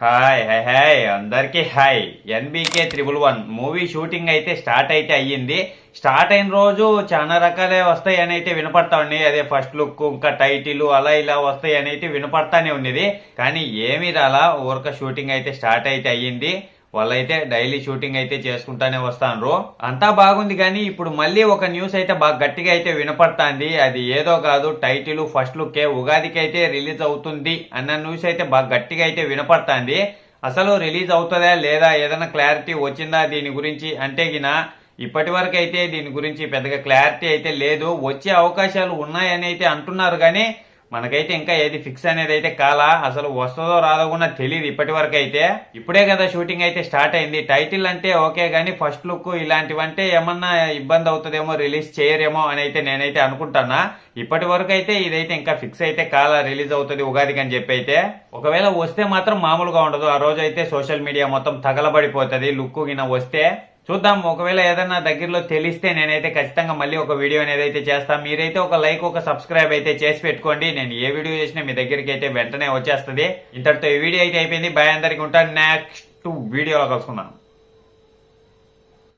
Hi hi hi అందరికీ hi. NBK 111 movie shooting అయితే start అయితే అయ్యింది. స్టార్ట్ అయిన రోజు చాలా రకాలే వస్తాయి అని అయితే వినపడతా ఉన్నాయి. అదే ఫస్ట్ లుక్ ఇంకా టైటిల్ అలా ఇలా వస్తాయి అని అయితే వినపడతానే ఉన్నది. కానీ ఏమీ రాలా, ఊరక షూటింగ్ అయితే స్టార్ట్ అయితే అయ్యింది. వాళ్ళైతే డైలీ షూటింగ్ అయితే చేసుకుంటానే వస్తాను. అంతా బాగుంది కానీ ఇప్పుడు మళ్ళీ ఒక న్యూస్ అయితే బాగా గట్టిగా అయితే వినపడతాంది. అది ఏదో కాదు, టైటిల్ ఫస్ట్ లుక్ ఉగాదికి అయితే రిలీజ్ అవుతుంది అన్న న్యూస్ అయితే బాగా గట్టిగా అయితే వినపడతాంది. అసలు రిలీజ్ అవుతుందా లేదా, ఏదైనా క్లారిటీ వచ్చిందా దీని గురించి అంటే గిన ఇప్పటి వరకు అయితే దీని గురించి పెద్దగా క్లారిటీ అయితే లేదు. వచ్చే అవకాశాలు ఉన్నాయని అయితే అంటున్నారు కానీ మనకైతే ఇంకా ఏది ఫిక్స్ అనేది అయితే కాలా. అసలు వస్తుందో రాదో కూడా తెలియదు ఇప్పటి వరకు అయితే. ఇప్పుడే కదా షూటింగ్ అయితే స్టార్ట్ అయింది. టైటిల్ అంటే ఓకే గానీ ఫస్ట్ లుక్ ఇలాంటివంటే ఏమన్నా ఇబ్బంది అవుతుందేమో, రిలీజ్ చేయరేమో అని అయితే నేనైతే అనుకుంటానా. ఇప్పటి వరకు అయితే ఇదైతే ఇంకా ఫిక్స్ అయితే కాలా, రిలీజ్ అవుతుంది ఉగాదికి అని చెప్పి అయితే. ఒకవేళ వస్తే మాత్రం మామూలుగా ఉండదు. ఆ రోజు అయితే సోషల్ మీడియా మొత్తం తగలబడిపోతుంది లుక్ గిన వస్తే. చూద్దాం, ఒకవేళ ఏదన్నా దగ్గరలో తెలిస్తే నేనైతే ఖచ్చితంగా మళ్ళీ ఒక వీడియో అనేది అయితే చేస్తాను. మీరైతే ఒక లైక్ ఒక సబ్స్క్రైబ్ అయితే చేసి పెట్టుకోండి. నేను ఏ వీడియో చేసినా మీ దగ్గరికి అయితే వెంటనే వచ్చేస్తుంది. ఇంతటితో ఈ వీడియో అయితే అయిపోయింది. బాయ్, అందరికి ఉంటాను. నెక్స్ట్ వీడియోలో కలుసుకుందాం.